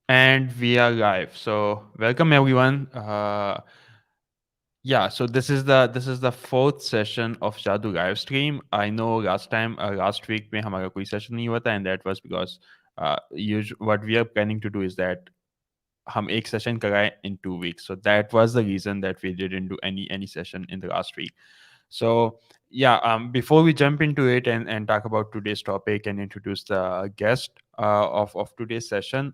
And we are live. So welcome everyone. Yeah, so this is the fourth session of Jadoo live stream. I know last week में हमारा कोई session नहीं हुआ था, and that was because what we are planning to do is that हम एक session कराएं in 2 weeks. So that was the reason that we didn't do any session in the last week. So yeah, before we jump into it and talk about today's topic and introduce the guest of today's session,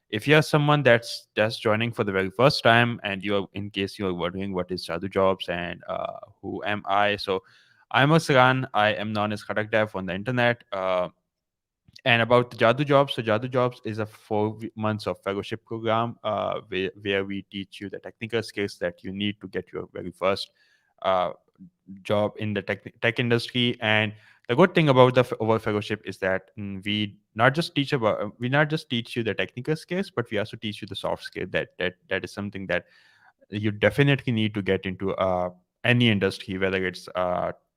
if you're someone that's just joining for the very first time, and you're in case you're wondering what is Jadoo Jobs and who am I, so I'm Asran. I am known as Khatak Dev on the internet. And about the Jadoo Jobs, so Jadoo Jobs is a 4 months of fellowship program where we teach you the technical skills that you need to get your very first uh, job in the tech industry. And the good thing about the our fellowship is that we not just teach you the technical skills, but we also teach you the soft skill. That is something that you definitely need to get into any industry, whether it's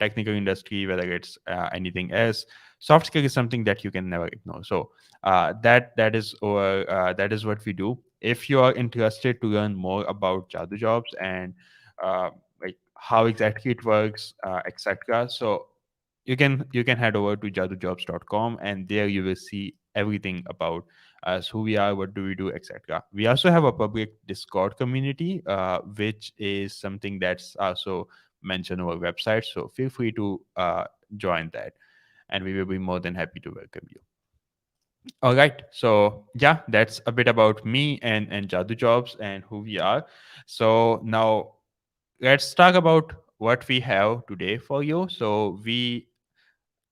technical industry, whether it's anything else. Soft skill is something that you can never ignore. So that is what we do. If you are interested to learn more about Jadoo Jobs and like how exactly it works, etc., so you can head over to jadoojobs.com, and there you will see everything about us, who we are, what do we do, etc. We also have a public Discord community, which is something that's also mentioned on our website. So feel free to join that, and we will be more than happy to welcome you. All right. So yeah, that's a bit about me and Jadoo Jobs and who we are. So now let's talk about what we have today for you. So we,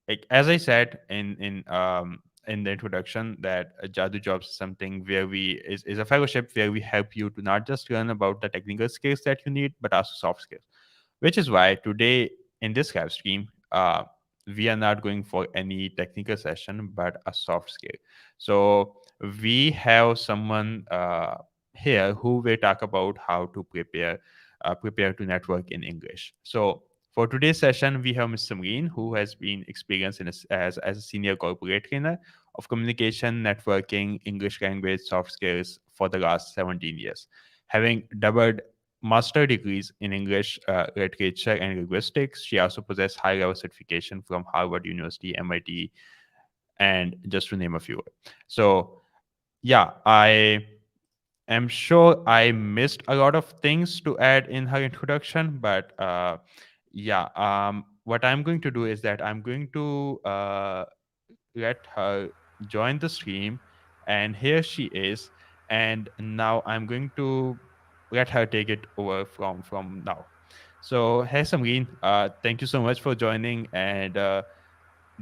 like as I said in the introduction, that Jadoo Jobs is something where is a fellowship where we help you to not just learn about the technical skills that you need, but also soft skills. Which is why today in this live stream, we are not going for any technical session, but a soft skill. So we have someone here who will talk about how to prepare to network in English. So for today's session, we have Mr. Marine, who has been experienced as a senior corporate trainer of communication, networking, English language, soft skills for the last 17 years. Having doubled master degrees in English literature and linguistics, she also possesses high-level certification from Harvard University, MIT, and just to name a few. So yeah, I am sure I missed a lot of things to add in her introduction, but yeah, what I'm going to do is that I'm going to let her join the stream, and here she is. And now I'm going to let her take it over from now. So, hey, Samreen, thank you so much for joining, and the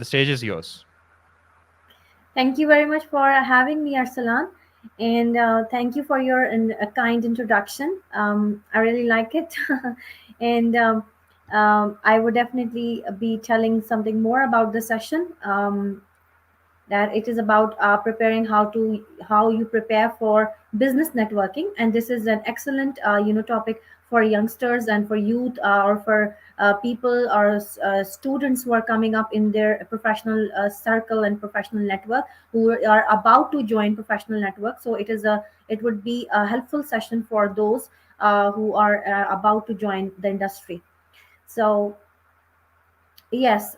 stage is yours. Thank you very much for having me, Arsalan. And thank you for your kind introduction. I really like it. and I would definitely be telling something more about the session. That it is about preparing how you prepare for business networking, and this is an excellent topic for youngsters and for youth, or for people or students who are coming up in their professional circle and professional network, who are about to join professional network. So it would be a helpful session for those who are about to join the industry. So yes,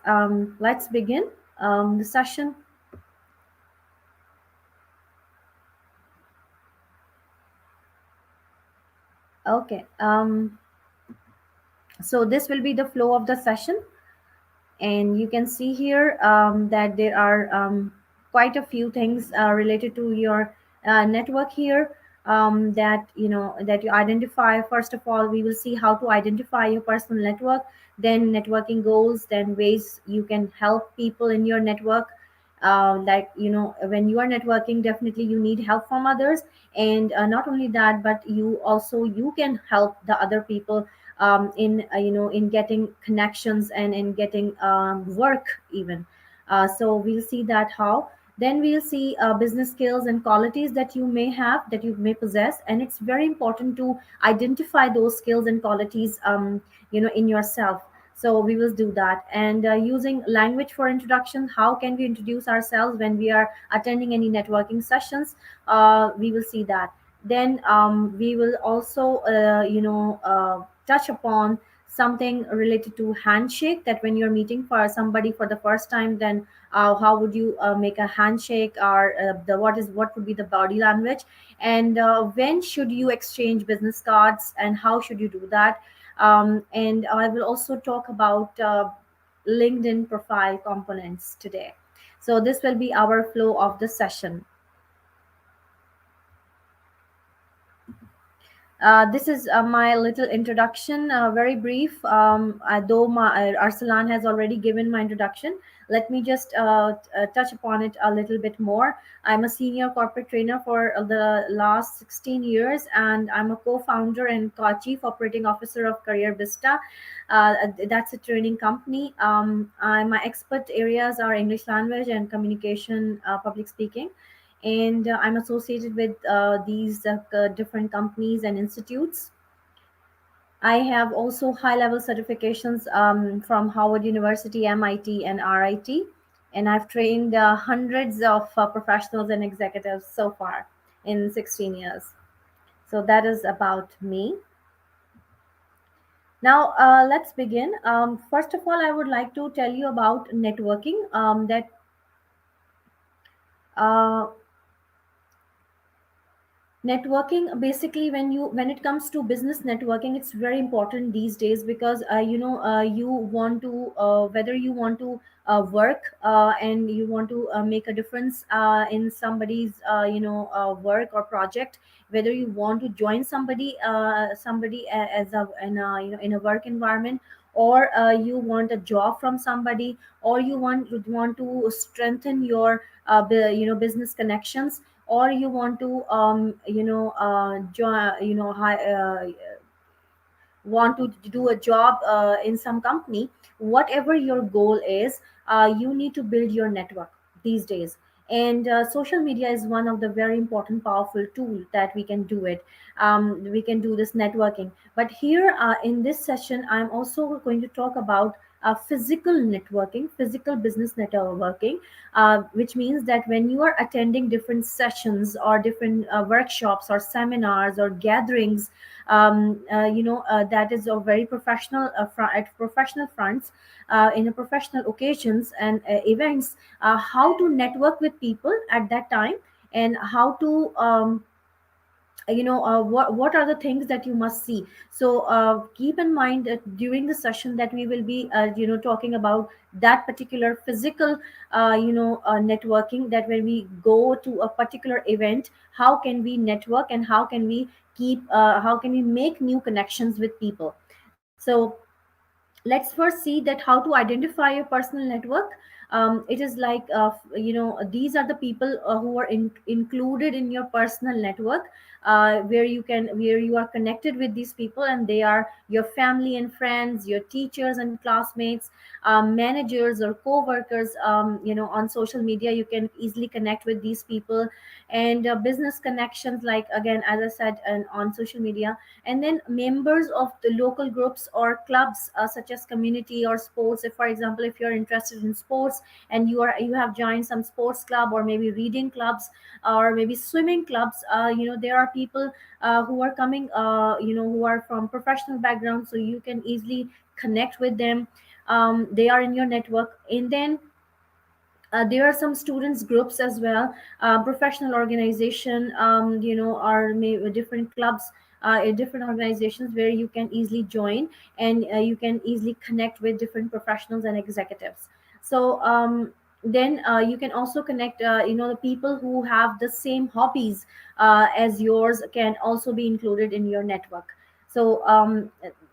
let's begin the session. Okay. So this will be the flow of the session, and you can see here that there are quite a few things related to your network here, that that you identify. First of all, we will see how to identify your personal network, then networking goals, then ways you can help people in your network. Like, when you are networking, definitely you need help from others, and not only that, but you can help the other people in in getting connections and in getting work even. So we'll see that how. Then we'll see business skills and qualities that you may have, that you may possess, and it's very important to identify those skills and qualities in yourself. So we will do that. And using language for introduction, how can we introduce ourselves when we are attending any networking sessions? We will see that. Then we will also touch upon something related to handshake, that when you're meeting for somebody for the first time, then how would you make a handshake, or the what would be the body language, and when should you exchange business cards, and how should you do that. And I will also talk about LinkedIn profile components today. So this will be our flow of the session. This is my little introduction, very brief. Though Arsalan has already given my introduction, let me just touch upon it a little bit more. I'm a senior corporate trainer for the last 16 years, and I'm a co-founder and chief operating officer of Career Vista. That's a training company. My expert areas are English language and communication, public speaking, and I'm associated with these different companies and institutes. I have also high level certifications from Howard University, MIT, and RIT, and I've trained hundreds of professionals and executives so far in 16 years. So that is about me. Now, let's begin. First of all, I would like to tell you about networking. That uh, Networking, basically, when it comes to business networking, it's very important these days, because you want to, whether you want to work, and you want to make a difference in somebody's work or project, whether you want to join as a in a work environment, or you want a job from somebody, or you want to strengthen your business connections, or you want to want to do a job in some company. Whatever your goal is, you need to build your network these days. And social media is one of the very important powerful tool that we can do it. We can do this networking, but here in this session, I'm also going to talk about physical networking, physical business networking, which means that when you are attending different sessions, or different workshops, or seminars, or gatherings, that is a very professional, at professional fronts, in a professional occasions and events, how to network with people at that time, and how to what are the things that you must see. So keep in mind that during the session that we will be talking about that particular physical networking, that when we go to a particular event, how can we network, and how can we make new connections with people. So let's first see that how to identify your personal network. It is like these are the people who are included in your personal network, where you are connected with these people, and they are your family and friends, your teachers and classmates, managers or co-workers. On social media you can easily connect with these people, and business connections, like again as I said, and on social media. And then members of the local groups or clubs, such as community or sports. If, for example, if you're interested in sports, and you have joined some sports club, or maybe reading clubs, or maybe swimming clubs, there are people who are coming, who are from professional backgrounds, so you can easily connect with them. They are in your network. And then there are some students groups as well, professional organization, or maybe different clubs, different organizations, where you can easily join, and you can easily connect with different professionals and executives. So then you can also connect, the people who have the same hobbies as yours can also be included in your network. So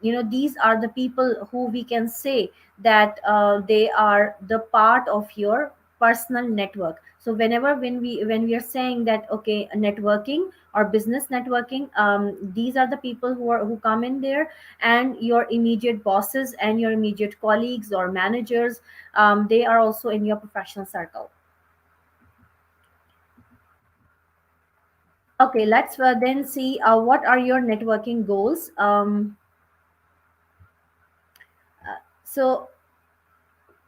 these are the people who we can say that they are the part of your personal network. So when we are saying that, okay, networking or business networking, these are the people who come in there, and your immediate bosses and your immediate colleagues or managers, they are also in your professional circle. Okay, let's then see what are your networking goals. So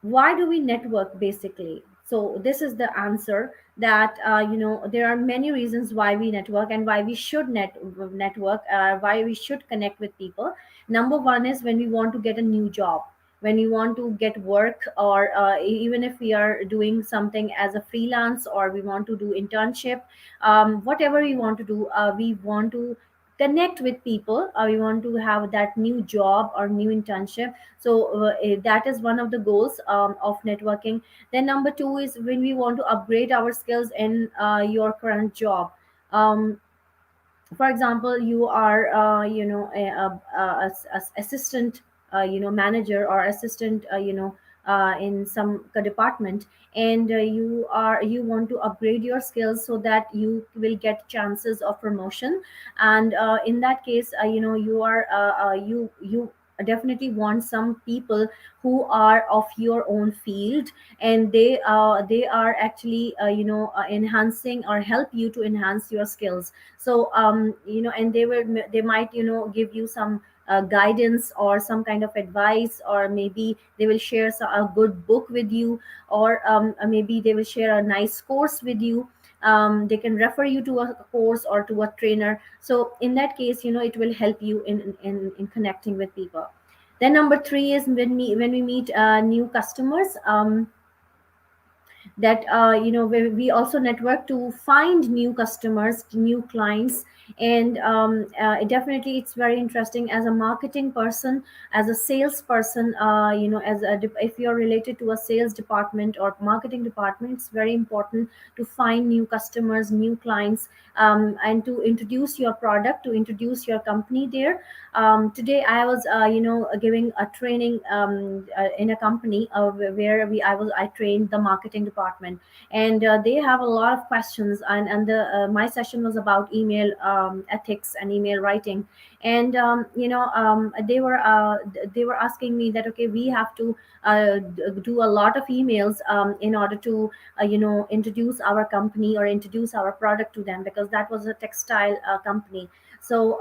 why do we network basically? So this is the answer, that there are many reasons why we network and why we should network, why we should connect with people. Number one is when we want to get a new job, when we want to get work, or even if we are doing something as a freelance, or we want to do internship, whatever we want to do, we want to connect with people, we want to have that new job or new internship. So that is one of the goals of networking. Then number two is when we want to upgrade our skills in your current job. um, for example, you are assistant, manager, or assistant, in some department, and you want to upgrade your skills so that you will get chances of promotion. And in that case, you definitely want some people who are of your own field, and they are actually enhancing or help you to enhance your skills. So and they might give you some guidance or some kind of advice, or maybe they will share a good book with you, or maybe they will share a nice course with you. They can refer you to a course or to a trainer. So in that case, it will help you in connecting with people. Then number three is when we meet new customers. That we also network to find new customers, new clients. And definitely it's very interesting as a marketing person, as a salesperson, if you're related to a sales department or marketing department, it's very important to find new customers, new clients, and to introduce your product, to introduce your company there. Today I was giving a training in a company where I trained the marketing department. And they have a lot of questions, and my session was about email ethics and email writing. And they were asking me that, okay, we have to do a lot of emails in order to introduce our company or introduce our product to them, because that was a textile company. So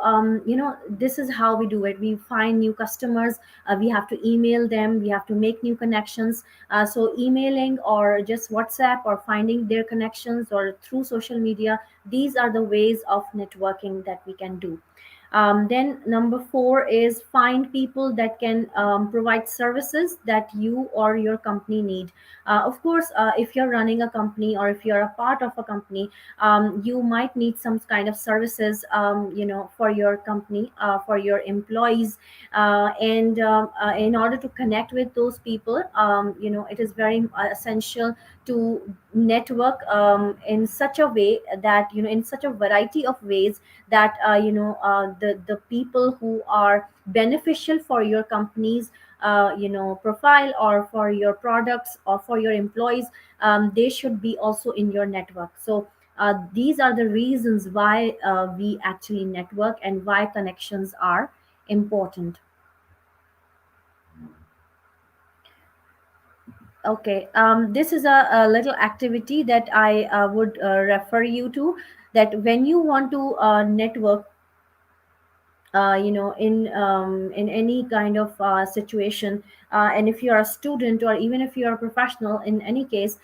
this is how we do it. We find new customers, we have to email them, we have to make new connections. So emailing or just WhatsApp or finding their connections or through social media, these are the ways of networking that we can do. Then number four is find people that can provide services that you or your company need. Of course, if you're running a company or if you're a part of a company, you might need some kind of services, for your company, for your employees. And in order to connect with those people, it is very essential to network in such a way that, in such a variety of ways, that the people who are beneficial for your company's profile, or for your products, or for your employees, they should be also in your network. So these are the reasons why we actually network and why connections are important. Okay, this is a little activity that I would refer you to. That when you want to network, in any kind of situation, and if you're a student or even if you're a professional, in any case,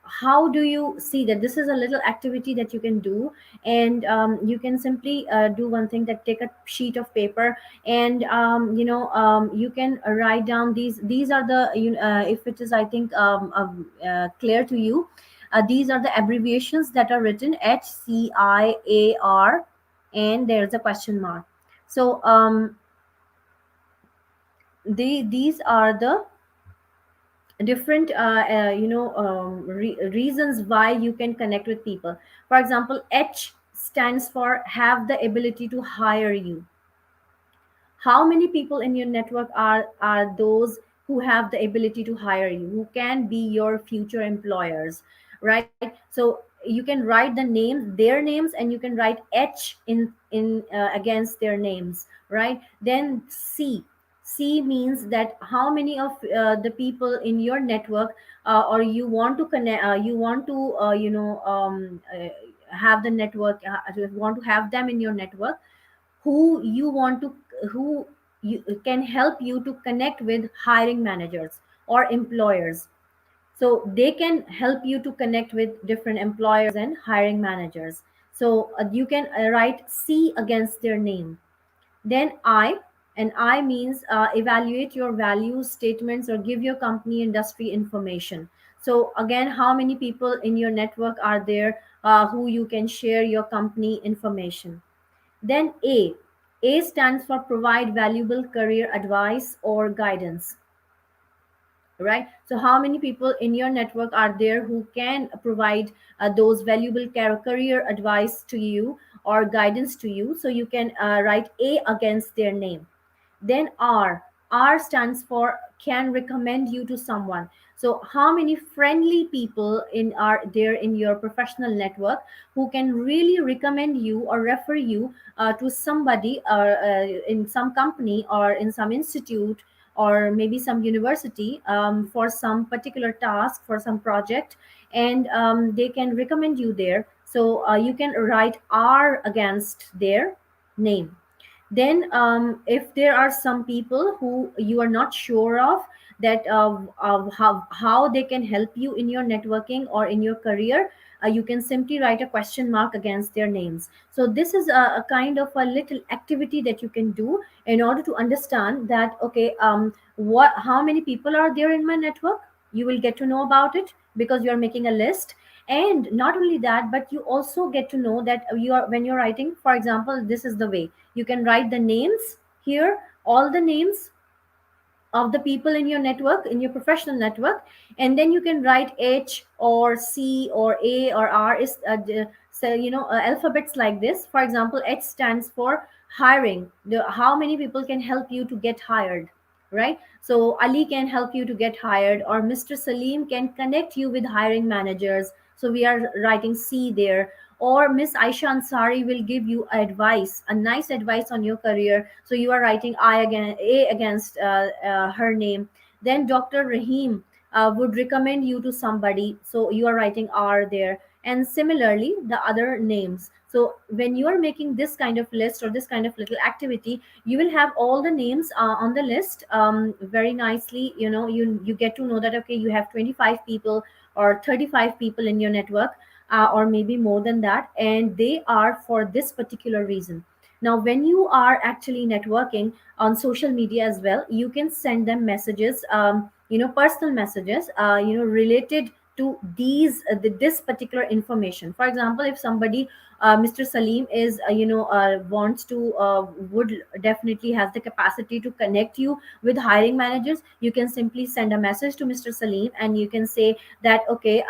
how do you see that this is a little activity that you can do? And you can simply do one thing, that take a sheet of paper, and you can write down these are the if it is, I think, clear to you, these are the abbreviations that are written: HCIAR, and there's a question mark. So these are the different reasons why you can connect with people. For example, H stands for have the ability to hire you. How many people in your network are those who have the ability to hire you, who can be your future employers, right? So you can write their names, and you can write H in against their names, right? Then C means that how many of the people in your network, or you want to connect, you want to have the network, you want to have them in your network, who you want to who can help you to connect with hiring managers or employers. So they can help you to connect with different employers and hiring managers. So you can write C against their name. Then I, and I means evaluate your values statements or give your company industry information. So again, how many people in your network are there who you can share your company information. Then A stands for provide valuable career advice or guidance, right? So how many people in your network are there who can provide those valuable career advice to you or guidance to you? So you can write A against their name. Then R stands for can recommend you to someone. So how many friendly people in are there in your professional network who can really recommend you or refer you to somebody in some company or in some institute or maybe some university for some particular task, for some project, and they can recommend you there. So you can write R against their name. Then if there are some people who you are not sure of that how they can help you in your networking or in your career, you can simply write a question mark against their names. So this is a kind of a little activity that you can do in order to understand that, okay, what how many people are there in my network. You will get to know about it because you are making a list. And not only that, but you also get to know that you are, when you're writing, for example, this is the way you can write the names here, all the names of the people in your network, in your professional network. And then you can write H or C or A or R is so alphabets like this. For example, H stands for hiring, how many people can help you to get hired, right? So Ali can help you to get hired, or Mr. Salim can connect you with hiring managers, so we are writing C there. Or Miss Aisha Ansari will give you advice, a nice advice on your career. So you are writing I again, A against her name. Then Dr. Rahim would recommend you to somebody. So you are writing R there. And similarly, the other names. So when you are making this kind of list or this kind of little activity, you will have all the names on the list very nicely. You get to know that, okay, you have 25 people or 35 people in your network, or maybe more than that, and they are for this particular reason. Now when you are actually networking on social media as well, you can send them messages, personal messages, related to this particular information. For example, if somebody, Mr. Salim is wants to would definitely has the capacity to connect you with hiring managers, you can simply send a message to Mr. Salim and you can say that, okay,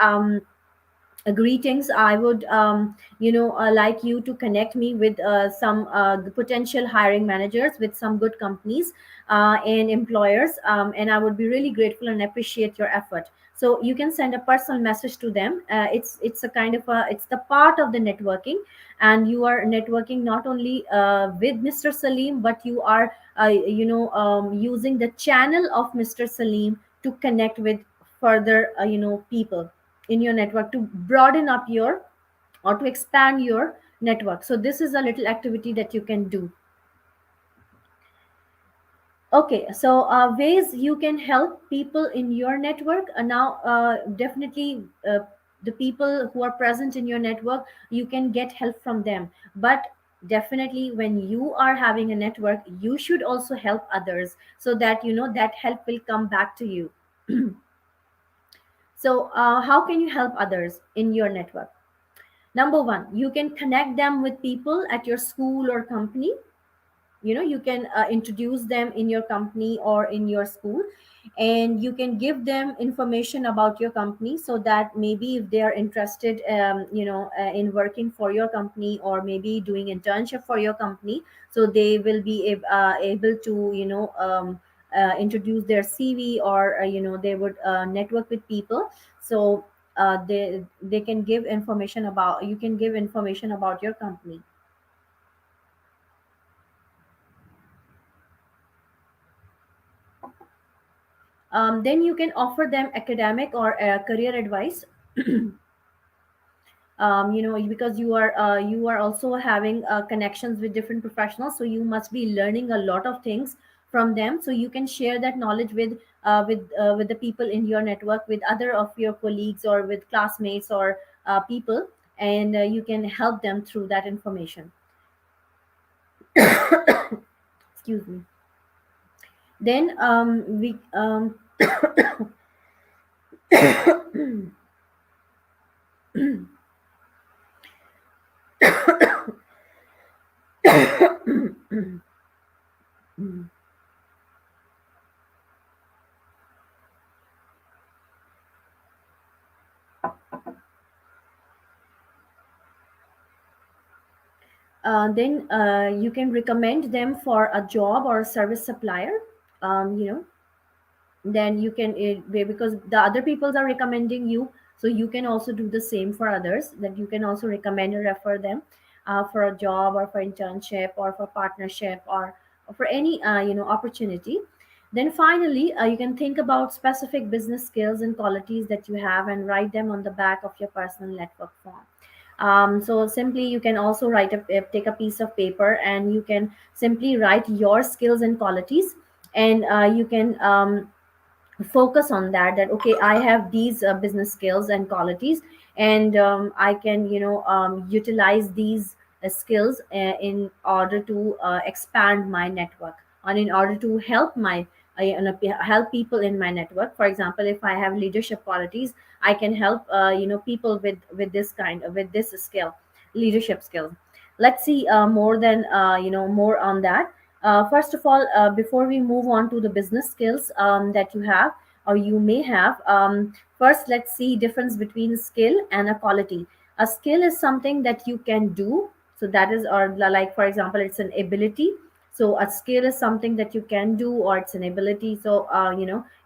greetings, I would like you to connect me with some potential hiring managers with some good companies and employers, and I would be really grateful and appreciate your effort. So you can send a personal message to them. It's a kind of a, it's the part of the networking, and you are networking not only with Mr. Salim, but you are using the channel of Mr. Salim to connect with further people in your network, to broaden up your or to expand your network. So this is a little activity that you can do. Okay, so ways you can help people in your network. Now, definitely, the people who are present in your network, you can get help from them. But definitely, when you are having a network, you should also help others so that that help will come back to you. So, how can you help others in your network? Number one, you can connect them with people at your school or company. You can introduce them in your company or in your school, and you can give them information about your company, so that maybe if they are interested in working for your company or maybe doing internship for your company, so they will be able to introduce their CV, or they would network with people. So they can give information about, you can give information about your company. Then you can offer them academic or career advice. Because you are also having connections with different professionals, so you must be learning a lot of things from them, so you can share that knowledge with the people in your network, with other of your colleagues or with classmates or people, and you can help them through that information. Excuse me. Then we then you can recommend them for a job or a service supplier. You know, then you can because the other peoples are recommending you, so you can also do the same for others, that you can also recommend and refer them for a job or for internship or for partnership or for any opportunity. Then finally, you can think about specific business skills and qualities that you have and write them on the back of your personal network form. So simply you can also take a piece of paper and you can simply write your skills and qualities, and you can focus on that okay, I have these business skills and qualities, and I can utilize these skills in order to expand my network, and in order to help help people in my network. For example, if I have leadership qualities, I can help people with this with this skill, leadership skills. Let's see more on that. First of all, before we move on to the business skills that you have or you may have, first let's see difference between skill and a quality. A skill is something that you can do, so that is, or like for example, it's an ability. So a skill is something that you can do, or it's an ability. So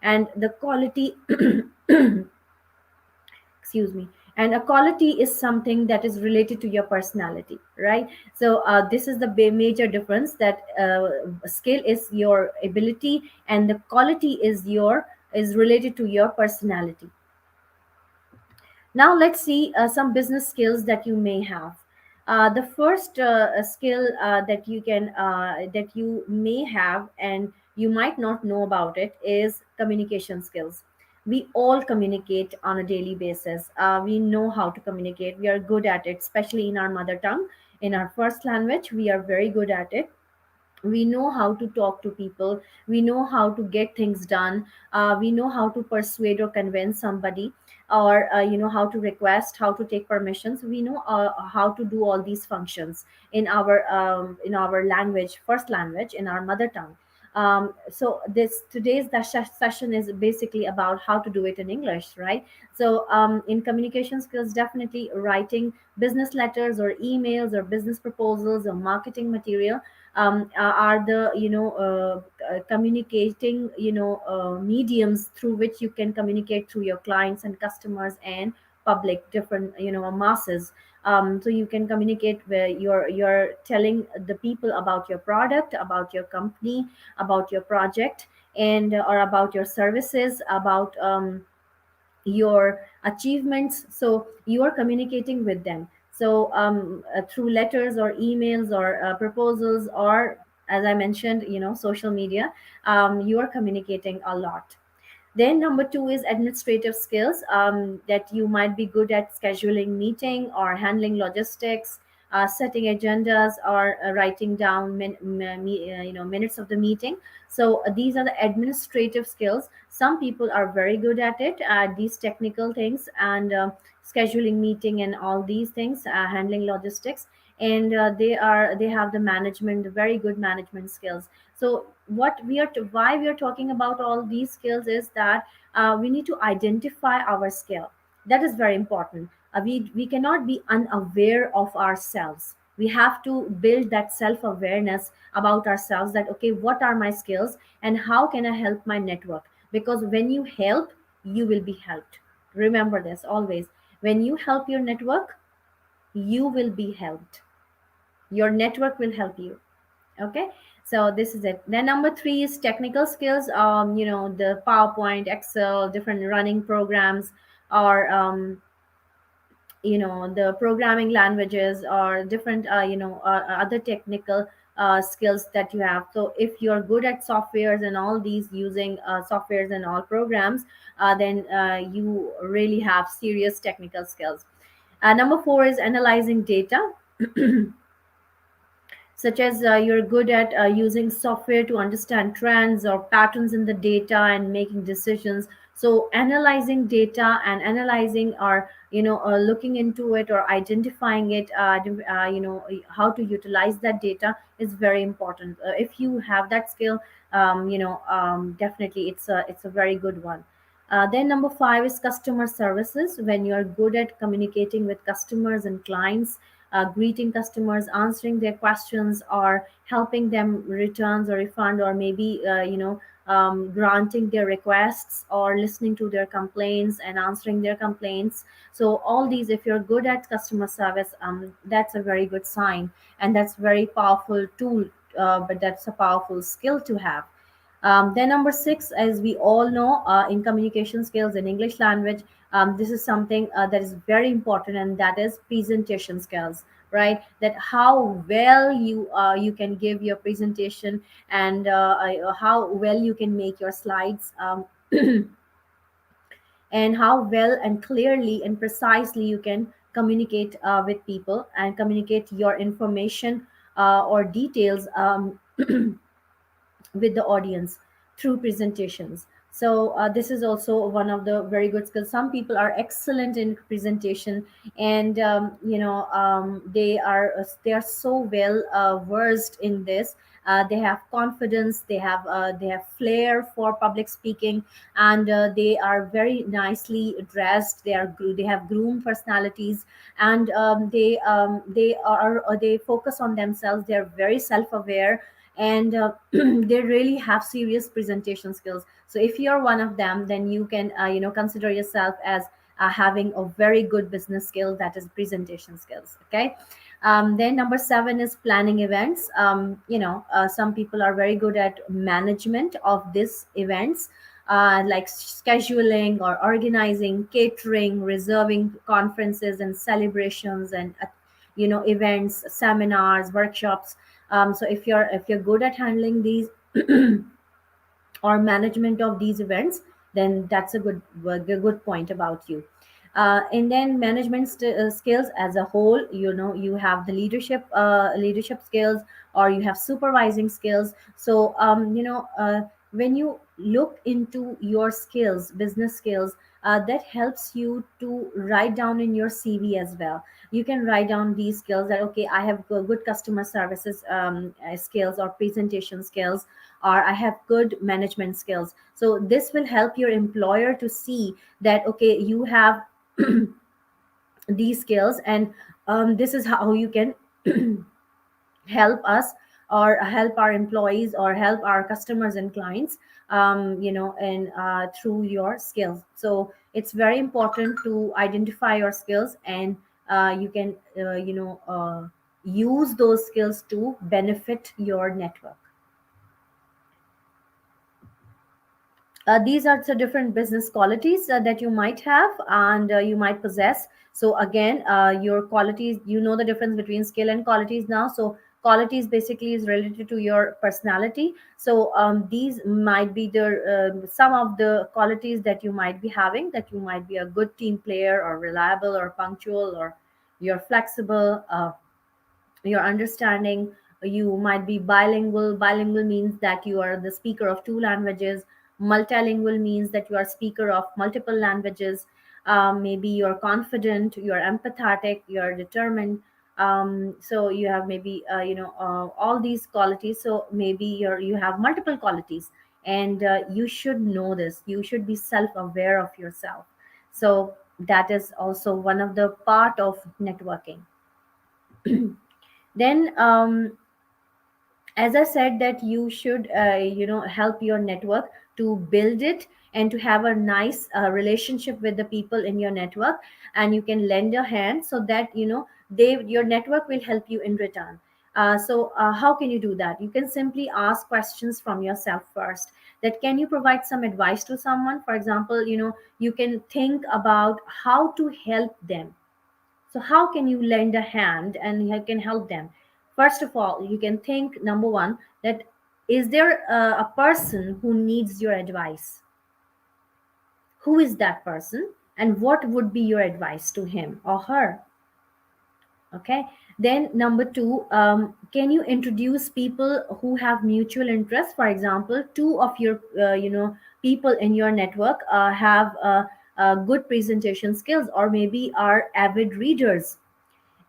and the quality excuse me, and a quality is something that is related to your personality, right? So this is the major difference, that skill is your ability and the quality is related to your personality. Now let's see some business skills that you may have. The first skill that you may have and you might not know about it is communication skills. We all communicate on a daily basis. We know how to communicate. We are good at it, especially in our mother tongue, in our first language. We are very good at it. We know how to talk to people, we know how to get things done, we know how to persuade or convince somebody, or how to request, how to take permissions. We know how to do all these functions in our language, first language, in our mother tongue. So this today's session is basically about how to do it in English, right? So in communication skills, definitely writing business letters or emails or business proposals or marketing material are the communicating mediums through which you can communicate through your clients and customers and public, different masses. So you can communicate where you're telling the people about your product, about your company, about your project, and or about your services, about your achievements. So you are communicating with them. So through letters or emails or proposals, or as I mentioned, social media, you are communicating a lot. Then number two is administrative skills, that you might be good at scheduling meeting or handling logistics, setting agendas, or writing down minutes of the meeting. So these are the administrative skills. Some people are very good at it, these technical things, and scheduling meeting and all these things, handling logistics, and they have the management, very good management skills. So why we are talking about all these skills is that we need to identify our skill. That is very important. We cannot be unaware of ourselves. We have to build that self awareness about ourselves, that okay, what are my skills and how can I help my network? Because when you help, you will be helped. Remember this always. When you help your network, you will be helped. Your network will help you. Okay, so this is it. Then number three is technical skills. The PowerPoint, Excel, different running programs, or the programming languages, or different other technical skills that you have. So if you're good at softwares and all these, using softwares and all programs, then you really have serious technical skills. Number four is analyzing data, such as you're good at using software to understand trends or patterns in the data and making decisions. So analyzing data and analyzing, or looking into it or identifying it, how to utilize that data is very important. If you have that skill, definitely it's a very good one. Then number five is customer services. When you're good at communicating with customers and clients, greeting customers, answering their questions, or helping them returns or refund, or maybe granting their requests, or listening to their complaints and answering their complaints. So all these, if you're good at customer service, that's a very good sign, and that's very powerful tool. But that's a powerful skill to have. Then number six, as we all know, in communication skills in English language, this is something that is very important, and that is presentation skills. Right, that how well you can give your presentation, and how well you can make your slides, and how well and clearly and precisely you can communicate with people and communicate your information or details with the audience through presentations. So this is also one of the very good skills. Some people are excellent in presentation, and they are so well versed in this. They have confidence, they have flair for public speaking, and they are very nicely dressed. They have groomed personalities, and they focus on themselves. They are very self aware, and they really have serious presentation skills. So if you're one of them, then you can consider yourself as having a very good business skill, that is presentation skills. Okay. Then number seven is planning events. Some people are very good at management of these events, like scheduling or organizing, catering, reserving conferences and celebrations, and events, seminars, workshops. So if you're good at handling these or management of these events, then that's a good point about you. And then management skills as a whole, you have the leadership skills, or you have supervising skills. So when you look into your skills, business skills, that helps you to write down in your CV as well. You can write down these skills, that okay, I have good customer services skills, or presentation skills, or I have good management skills. So this will help your employer to see that okay, you have these skills, and this is how you can help us, or help our employees, or help our customers and clients, and through your skills. So it's very important to identify your skills, and you can use those skills to benefit your network. These are the different business qualities that you might have, and you might possess. So again, your qualities, the difference between skill and qualities now. So qualities basically is related to your personality. So these might be the some of the qualities that you might be having, that you might be a good team player, or reliable, or punctual, or you're flexible, your understanding. You might be bilingual. Bilingual means that you are the speaker of two languages. Multilingual means that you are speaker of multiple languages. Maybe you're confident, you're empathetic, you're determined. So you have maybe all these qualities. So maybe you have multiple qualities, and you should know this. You should be self-aware of yourself. So that is also one of the part of networking. Then as I said, that you should help your network to build it, and to have a nice relationship with the people in your network, and you can lend a hand, so that they your network will help you in return. So how can you do that? You can simply ask questions from yourself first, that can you provide some advice to someone. For example, you can think about how to help them. So how can you lend a hand and you can help them? First of all, you can think, number one, that is there a person who needs your advice? Who is that person, and what would be your advice to him or her? Okay. Then number two, can you introduce people who have mutual interest? For example, two of your people in your network have good presentation skills, or maybe are avid readers,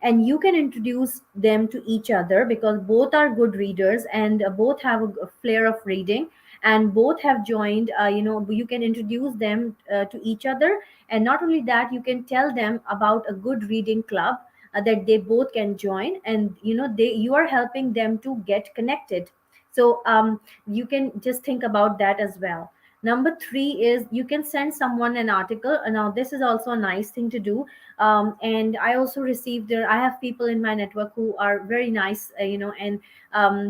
and you can introduce them to each other because both are good readers, and both have a flair of reading, and both have joined, you can introduce them to each other. And not only that, you can tell them about a good reading club that they both can join, and you are helping them to get connected. So you can just think about that as well. Number three is you can send someone an article. Now this is also a nice thing to do. And I also received there, I have people in my network who are very nice, and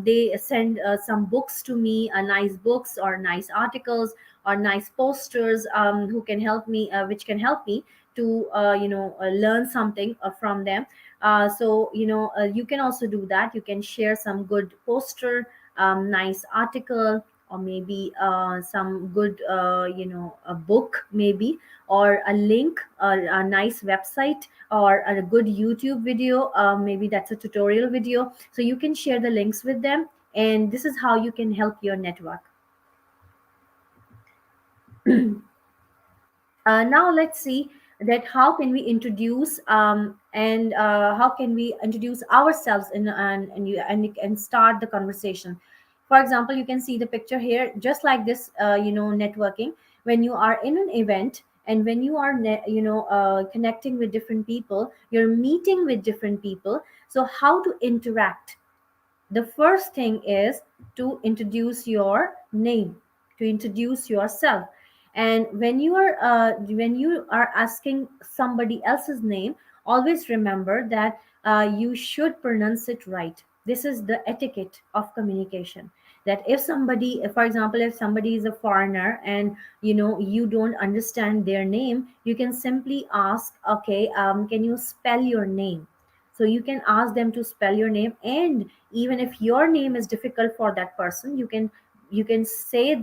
they send some books to me, nice books or nice articles or nice posters, who can help me which can help me to learn something from them. So you can also do that. You can share some good poster, nice article, or maybe some good a book maybe, or a link, or a nice website, or a good YouTube video, maybe that's a tutorial video. So you can share the links with them, and this is how you can help your network. Now let's see that how can we introduce and how can we introduce ourselves in, and start the conversation. For example, you can see the picture here, just like this, networking. When you are in an event, and when you are connecting with different people, you're meeting with different people. So how to interact? The first thing is to introduce your name, to introduce yourself. And when you are asking somebody else's name, always remember that you should pronounce it right. This is the etiquette of communication. That if somebody, for example, if somebody is a foreigner, and you don't understand their name, you can simply ask, okay, can you spell your name? So you can ask them to spell your name. And even if your name is difficult for that person, you can say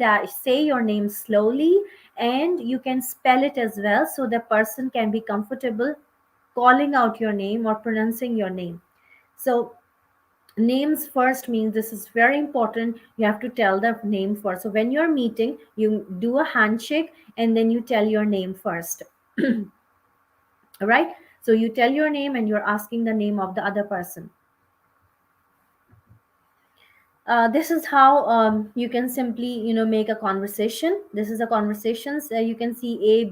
your name slowly, and you can spell it as well, so the person can be comfortable calling out your name or pronouncing your name. So names first means, this is very important, you have to tell the name first. So when you're meeting, you do a handshake, and then you tell your name first. All right. So you tell your name, and you're asking the name of the other person. This is how you can simply make a conversation. This is a conversations. You can see A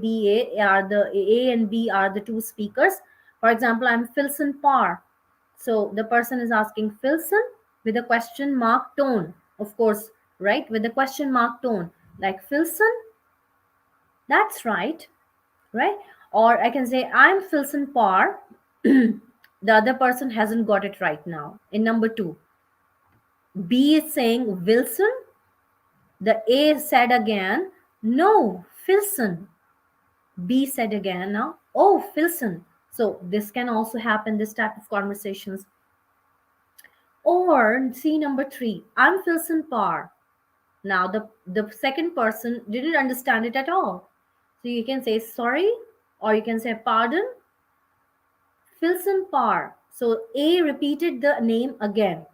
and B are the two speakers. For example, I'm Filson Parr. So the person is asking Filson with a question mark tone, of course, right? With a question mark tone, like Filson, that's right, right? Or I can say I'm Filson Parr. The other person hasn't got it right now. In number two, B is saying Wilson. The A said again, no, Filson. B said again, now, oh, Filson. So this can also happen, this type of conversations. Or see number three, I'm Filson Parr. Now the second person didn't understand it at all. So you can say sorry, or you can say pardon, Filson Parr. So A repeated the name again.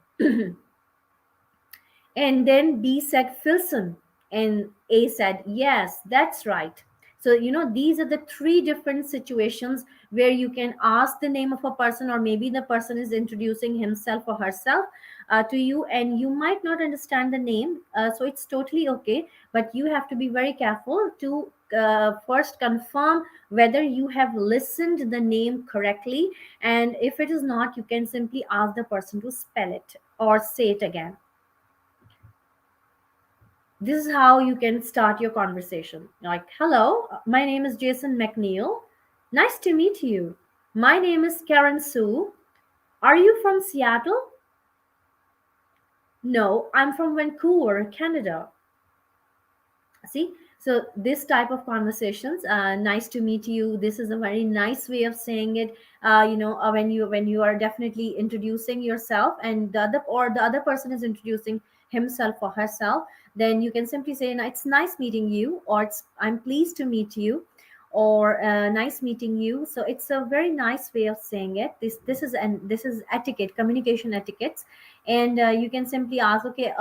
And then B said Filson, and A said, yes, that's right. So, these are the three different situations where you can ask the name of a person, or maybe the person is introducing himself or herself to you, and you might not understand the name. So, it's totally okay. But you have to be very careful to first confirm whether you have listened the name correctly. And if it is not, you can simply ask the person to spell it or say it again. This is how you can start your conversation. Like, hello, my name is Jason McNeil. Nice to meet you. My name is Karen Sue. Are you from Seattle? No, I'm from Vancouver, Canada. See? So this type of conversations, nice to meet you, this is a very nice way of saying it. When you are definitely introducing yourself, and the other person is introducing himself or herself, then you can simply say, it's nice meeting you, or I'm pleased to meet you, or nice meeting you. So it's a very nice way of saying it. This is etiquette, communication etiquettes. And you can simply ask, okay,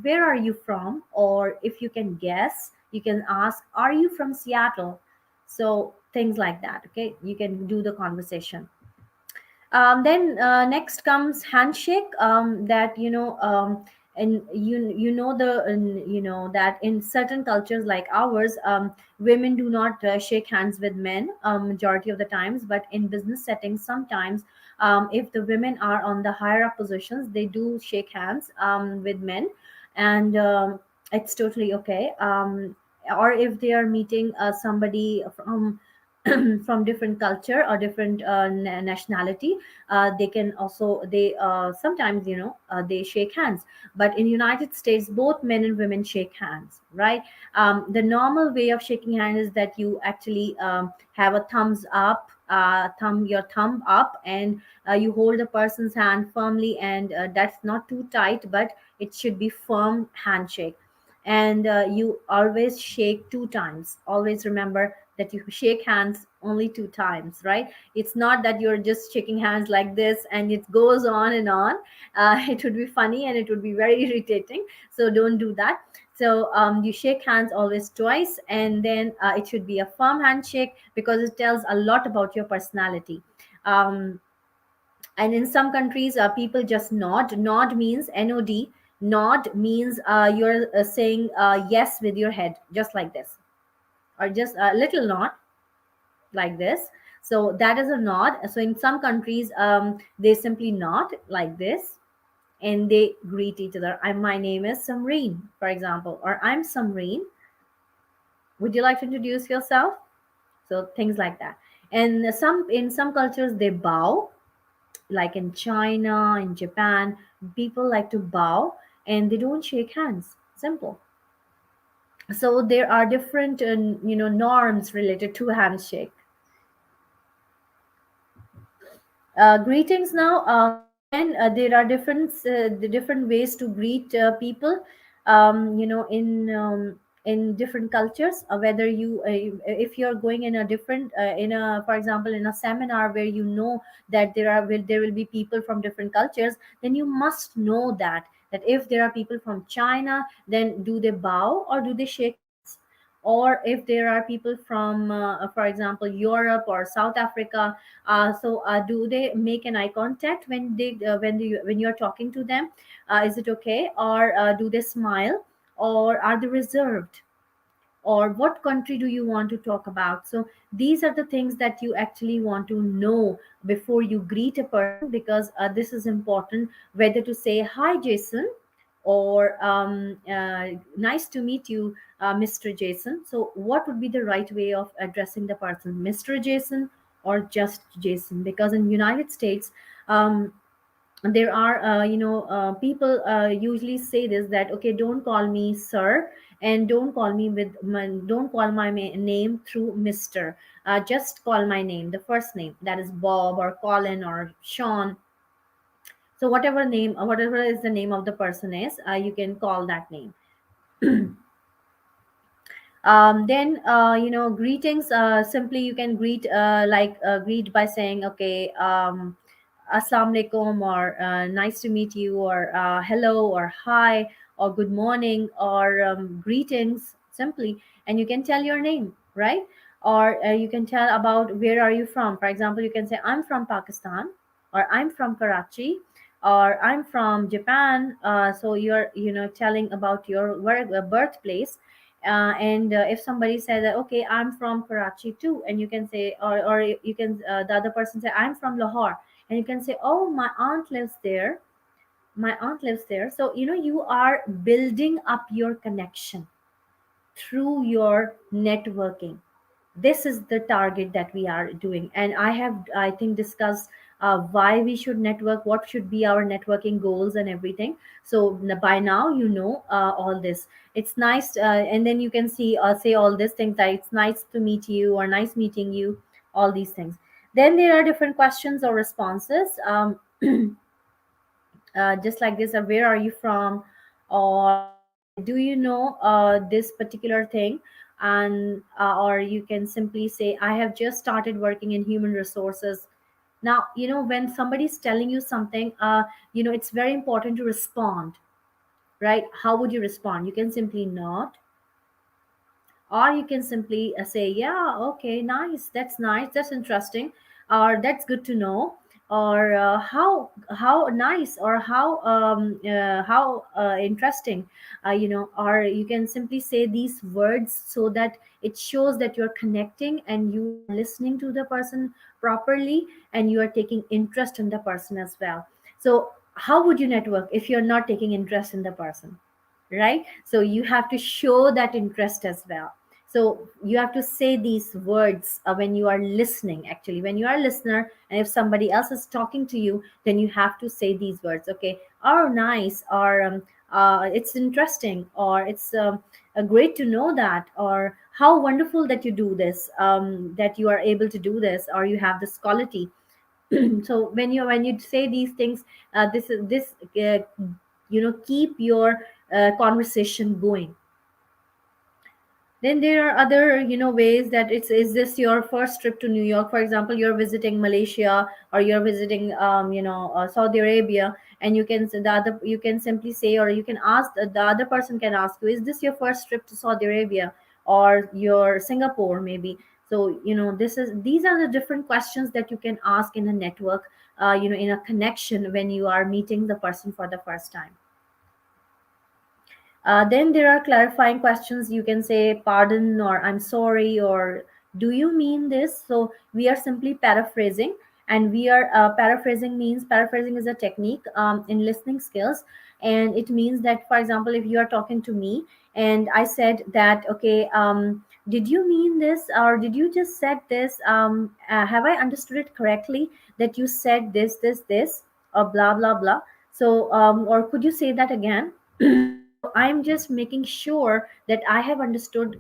where are you from? Or if you can guess, you can ask, are you from Seattle? So things like that. Okay, you can do the conversation. Then next comes handshake. That and you know that in certain cultures like ours, women do not shake hands with men majority of the times, but in business settings sometimes, if the women are on the higher up positions, they do shake hands with men. And it's totally okay. Or if they are meeting somebody from from different culture or different nationality, they can also, they sometimes they shake hands. But in United States, both men and women shake hands, right? The normal way of shaking hand is that you actually have a thumbs up, your thumb up, and you hold the person's hand firmly, and that's not too tight, but it should be firm handshake. And you always shake two times. Always remember that you shake hands only two times, right? It's not that you're just shaking hands like this and it goes on and on. It would be funny and it would be very irritating. So don't do that. So you shake hands always twice, and then it should be a firm handshake, because it tells a lot about your personality. um, and in some countries, people just nod. Nod means nod. Nod means you're saying yes with your head, just like this, or just a little nod like this. So that is a nod. So in some countries, they simply nod like this, and they greet each other. My name is Samreen, for example, or I'm Samreen. Would you like to introduce yourself? So things like that. And in some cultures they bow, like in China, in Japan, people like to bow and they don't shake hands. Simple. So there are different norms related to handshake. Greetings now. Again, there are the different ways to greet people. In different cultures. Whether if you're going in a different, for example, in a seminar where that there will be people from different cultures, then you must know that if there are people from China, then do they bow or do they shake hands? Or if there are people from, for example, Europe or South Africa, do they make an eye contact when you're talking to them? Is it okay? Or do they smile? Or are they reserved? Or what country do you want to talk about? So these are the things that you actually want to know before you greet a person, because this is important, whether to say hi Jason, or nice to meet you, Mr. Jason. So what would be the right way of addressing the person, Mr. Jason or just Jason? Because in United States, um, there are people usually say this, that okay, don't call me sir, and don't call my name through Mr. Just call my name, the first name, that is Bob or Colin or Sean. So whatever is the name of the person is, you can call that name. Then greetings, simply you can greet by saying, okay, assalamu alaikum, or nice to meet you, or hello, or hi, or good morning, or greetings simply. And you can tell your name, right? Or you can tell about where are you from. For example, you can say, I'm from Pakistan, or I'm from Karachi, or I'm from Japan. So you're telling about your birthplace. And if somebody says that, okay, I'm from Karachi too, and you can say, or you can the other person say, I'm from Lahore, and you can say, oh, my aunt lives there. My aunt lives there. So you are building up your connection through your networking. This is the target that we are doing. And I have, I think, discussed why we should network, what should be our networking goals and everything. So by now you know all this. It's nice, and then you can see say all these things, that it's nice to meet you or nice meeting you, all these things. Then there are different questions or responses, just like this, where are you from, or do you know this particular thing. And or you can simply say, I have just started working in human resources. Now, when somebody's telling you something, it's very important to respond, right? How would you respond? You can simply nod, or you can simply say, yeah, okay, nice, that's interesting, or that's good to know, or how nice, or how interesting, or you can simply say these words so that it shows that you're connecting and you are listening to the person properly, and you are taking interest in the person as well. So how would you network if you're not taking interest in the person, right? So you have to show that interest as well. So you have to say these words when you are listening. Actually, when you are a listener, and if somebody else is talking to you, then you have to say these words. Okay, oh nice, or it's interesting, or it's great to know that, or how wonderful that you do this, that you are able to do this, or you have this quality. So when you say these things, this keep your conversation going. Then there are other ways, that it's, is this your first trip to New York? For example, you're visiting Malaysia, or you're visiting Saudi Arabia, and you can simply say, or you can ask, the other person can ask you, is this your first trip to Saudi Arabia, or your Singapore maybe? So these are the different questions that you can ask in a network, in a connection, when you are meeting the person for the first time. Then there are clarifying questions. You can say pardon, or I'm sorry, or do you mean this? So we are simply paraphrasing, and we are paraphrasing is a technique in listening skills, and it means that, for example, if you are talking to me and I said that, okay, did you mean this, or did you just said this? Have I understood it correctly that you said this, or blah blah blah? So or could you say that again? So I'm just making sure that I have understood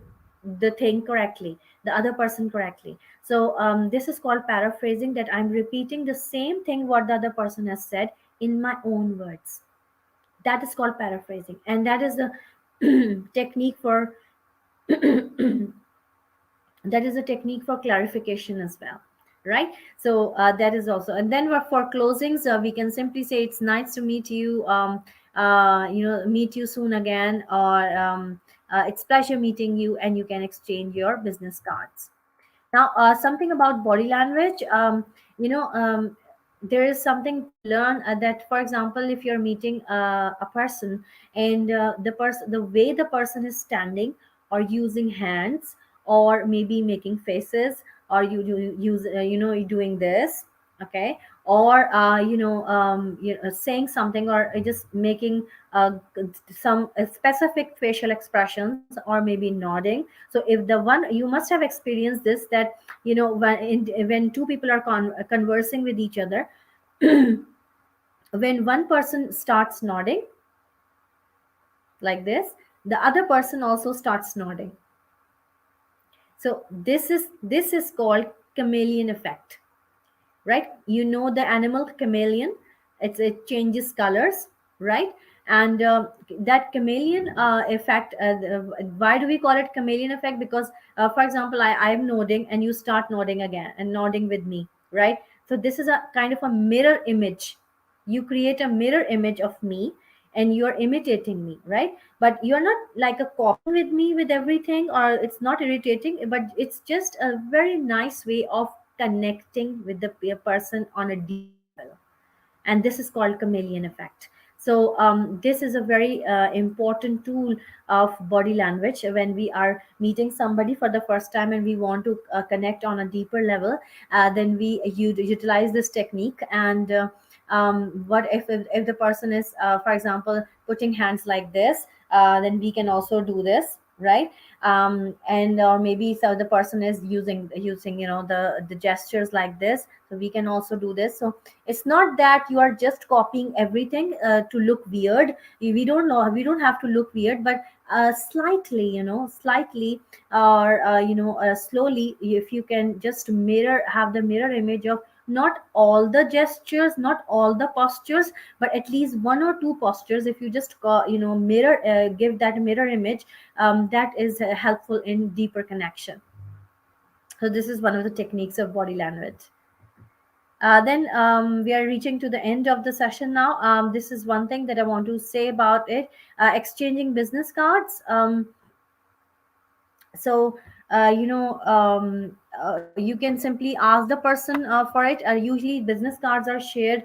the thing correctly, the other person correctly. So this is called paraphrasing, that I'm repeating the same thing what the other person has said in my own words. That is called paraphrasing, and that is the technique for that is a technique for clarification as well, right? So that is also. And then for closings, we can simply say, it's nice to meet you, meet you soon again, or it's pleasure meeting you, and you can exchange your business cards. Now, something about body language. You know, there is something to learn, that, for example, if you're meeting a person, and the way the person is standing, or using hands, or maybe making faces, or you use doing this, okay, or saying something, or just making some specific facial expressions, or maybe nodding. So if the one, you must have experienced this, that when two people are conversing with each other, when one person starts nodding like this, the other person also starts nodding. So this is called chameleon effect, right? The animal chameleon, it changes colors, right? And that chameleon effect, why do we call it chameleon effect? Because for example, I'm nodding, and you start nodding again, and nodding with me, right? So this is a kind of a mirror image. You create a mirror image of me, and you're imitating me, right? But you're not like a copying with me with everything, or it's not irritating, but it's just a very nice way of connecting with the person on a deeper level. And this is called chameleon effect. So this is a very important tool of body language when we are meeting somebody for the first time, and we want to connect on a deeper level. Then we utilize this technique. And what if the person is, for example, putting hands like this, then we can also do this, right? And or maybe so the person is using the gestures like this, so we can also do this. So it's not that you are just copying everything to look weird. We don't know, we don't have to look weird, but slightly, slightly, or slowly, if you can just have the mirror image of not all the gestures, not all the postures, but at least one or two postures. If you just mirror give that mirror image, that is helpful in deeper connection. So this is one of the techniques of body language. Then we are reaching to the end of the session now. This is one thing that I want to say about it. Exchanging business cards. So you can simply ask the person for it. Usually business cards are shared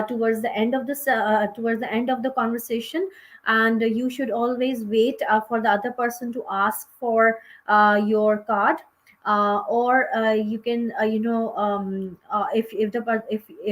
towards the end of towards the end of the conversation, and you should always wait for the other person to ask for your card. Or you can if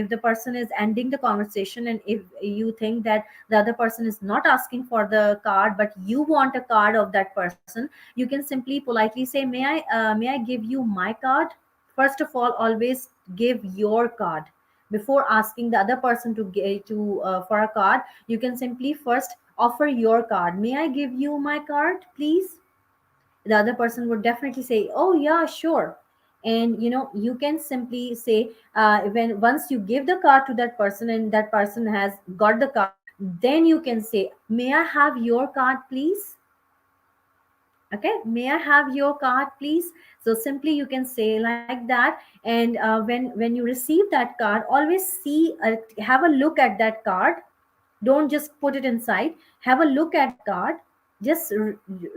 the person is ending the conversation, and if you think that the other person is not asking for the card but you want a card of that person, you can simply politely say, may I give you my card? First of all, always give your card before asking the other person to get to for a card. You can simply first offer your card. May I give you my card, please? The other person would definitely say, oh yeah, sure. And you can simply say, when once you give the card to that person and that person has got the card, then you can say, may I have your card, please? Okay, may I have your card, please? So simply you can say like that. And when you receive that card, always have a look at that card. Don't just put it inside. Have a look at that card. Just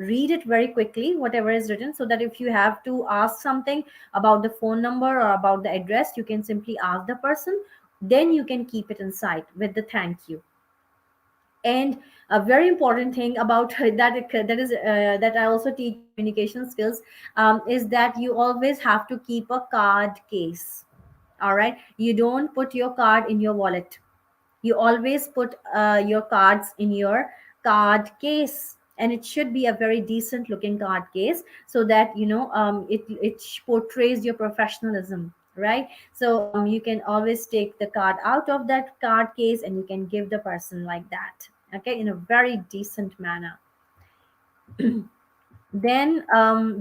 read it very quickly, whatever is written, so that if you have to ask something about the phone number or about the address, you can simply ask the person. Then you can keep it inside with the thank you. And a very important thing about that is that I also teach in communication skills, is that you always have to keep a card case. All right, you don't put your card in your wallet. You always put your cards in your card case, and it should be a very decent looking card case, so that it portrays your professionalism, right? So you can always take the card out of that card case and you can give the person like that, okay, in a very decent manner. Then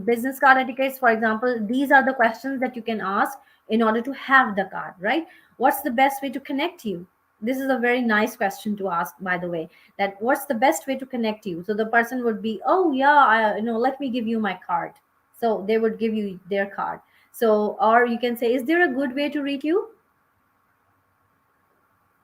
business card etiquettes, for example, these are the questions that you can ask in order to have the card, right? What's the best way to connect you? This is a very nice question to ask, by the way, that what's the best way to connect you? So the person would be, oh yeah, let me give you my card. So they would give you their card. So, or you can say, is there a good way to reach you?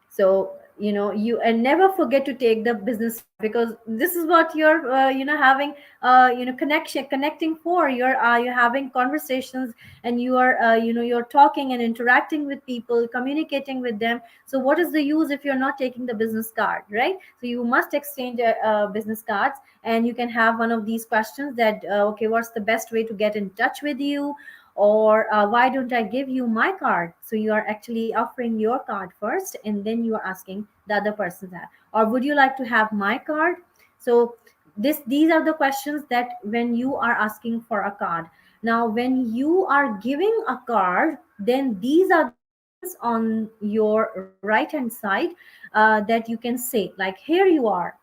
So you, and never forget to take the business card, because this is what you're having connecting for. You're having conversations, and you are you're talking and interacting with people, communicating with them. So what is the use if you're not taking the business card, right? So you must exchange business cards, and you can have one of these questions that okay, what's the best way to get in touch with you? Or why don't I give you my card? So you are actually offering your card first, and then you are asking the other person that. Or would you like to have my card? So these are the questions that when you are asking for a card. Now when you are giving a card, then these are the questions on your right hand side that you can say, like, here you are.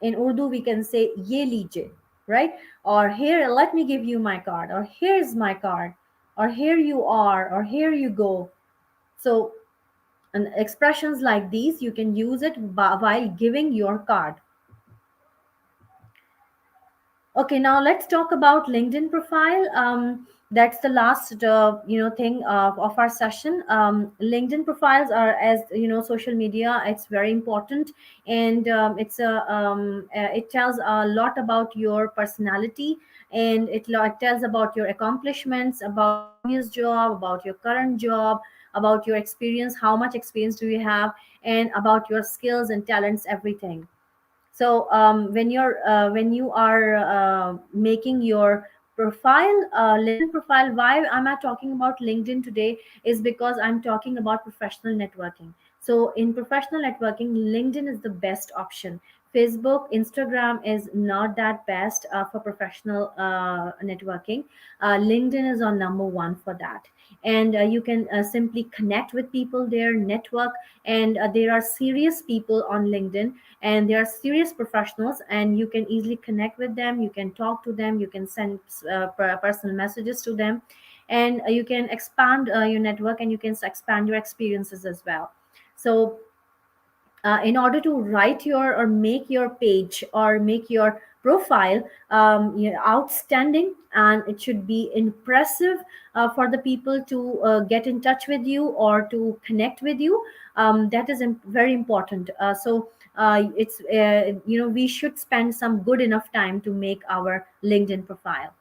In Urdu we can say, ye lijiye, right? Or here, let me give you my card, or here's my card, or here you are, or here you go. So, and expressions like these, you can use it while giving your card. Okay, now let's talk about LinkedIn profile. That's the last, thing of our session. LinkedIn profiles are, as you know, social media. It's very important, and it tells a lot about your personality, and it tells about your accomplishments, about your previous job, about your current job, about your experience, how much experience do you have, and about your skills and talents, everything. So when you are making your profile, LinkedIn profile, why am I talking about LinkedIn today? Is because I'm talking about professional networking. So in professional networking, LinkedIn is the best option Facebook, Instagram is not that best for professional networking. LinkedIn is on number one for that. And you can simply connect with people there, network, and there are serious people on LinkedIn, and there are serious professionals, and you can easily connect with them. You can talk to them. You can send personal messages to them, and you can expand your network, and you can expand your experiences as well. So in order to write your or make your page or make your profile outstanding, and it should be impressive for the people to get in touch with you or to connect with you. That is very important. It's we should spend some good enough time to make our LinkedIn profile.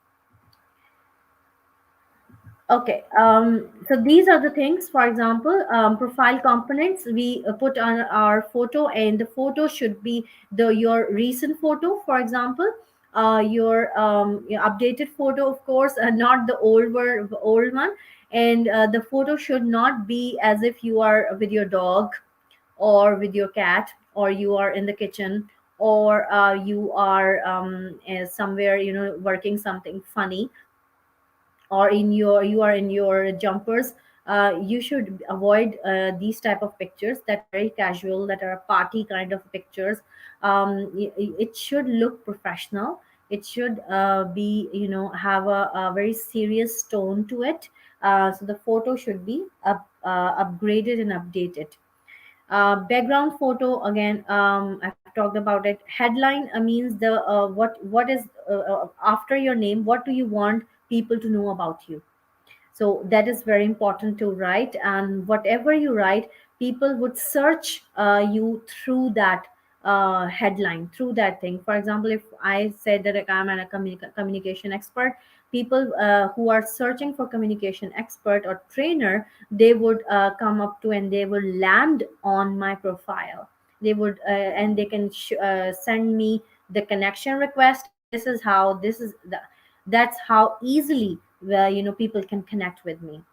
Okay, so these are the things. For example, profile components. We put on our photo, and the photo should be your recent photo. For example, your updated photo, of course, not the old one. And the photo should not be as if you are with your dog, or with your cat, or you are in the kitchen, or you are somewhere, working something funny, or in your you are in your jumpers. You should avoid these type of pictures that are very casual, that are party kind of pictures. It should look professional. It should be, have a very serious tone to it. So the photo should be upgraded and updated. Background photo, again, I've talked about it. Headline means the what is after your name, what do you want people to know about you. So that is very important to write, and whatever you write, people would search you through that headline, through that thing. For example, if I said that I'm a communication expert, people who are searching for communication expert or trainer, they would come up to, and they will land on my profile. They would and they can send me the connection request, and that's how easily people can connect with me.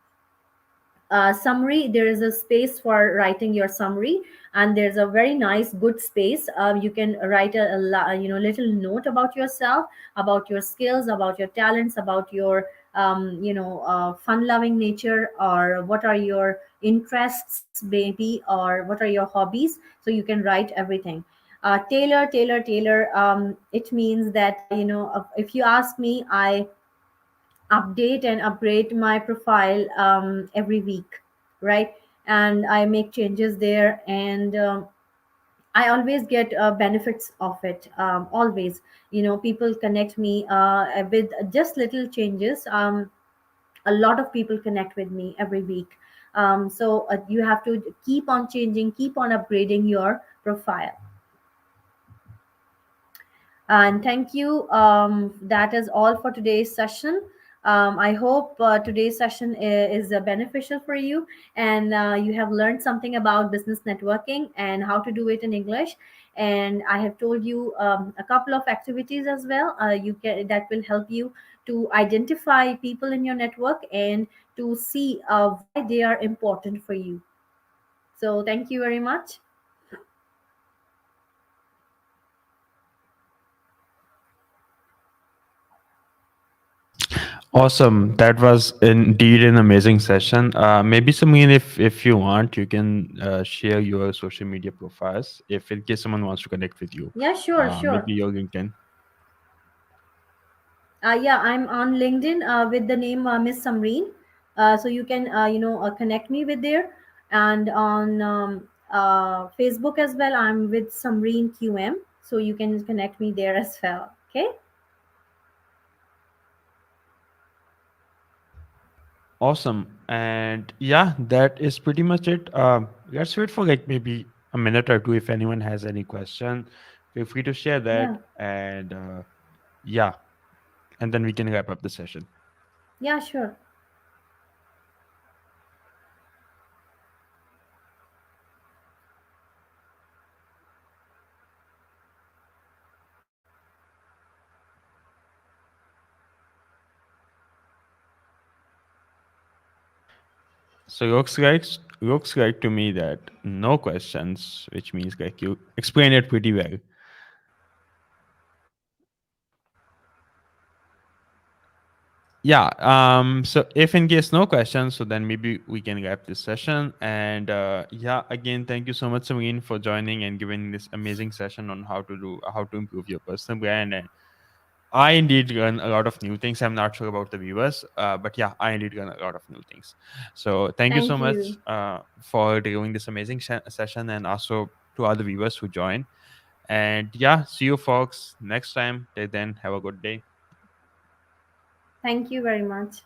Summary, there is a space for writing your summary, and there's a very nice good space. You can write little note about yourself, about your skills, about your talents, about your fun loving nature, or what are your interests maybe, or what are your hobbies. So you can write everything. Tailor. It means that, if you ask me, I update and upgrade my profile every week, right? And I make changes there, and I always get benefits of it. Always, people connect me with just little changes. A lot of people connect with me every week. So you have to keep on changing, keep on upgrading your profile. And thank you. That is all for today's session. I hope today's session is beneficial for you, and you have learned something about business networking and how to do it in English. And I have told you a couple of activities as well. You can that will help you to identify people in your network, and to see why they are important for you. So thank you very much. Awesome. That was indeed an amazing session. Maybe Sameen, if you want, you can share your social media profiles if in case someone wants to connect with you. Yeah, sure, sure. Maybe your LinkedIn. Yeah, I'm on LinkedIn with the name Miss Samreen. So you can, connect me with there. And on Facebook as well, I'm with Samreen QM. So you can connect me there as well. Okay. Awesome. And yeah, that is pretty much it. Let's wait for like maybe a minute or two. If anyone has any question, feel free to share Yeah. that. And yeah, and then we can wrap up the session. Yeah, sure. So looks like to me that no questions, which means like you explained it pretty well. Yeah. So if in case no questions, so then maybe we can wrap this session. And yeah, again, thank you so much, Sameen, for joining and giving this amazing session on how to improve your personal brand. And I indeed learn a lot of new things. I'm not sure about the viewers, but yeah, I indeed learn a lot of new things. So thank you so Thank much you. for doing this amazing session, and also to all the viewers who join. And yeah, see you folks next time. Till then, have a good day. Thank you very much.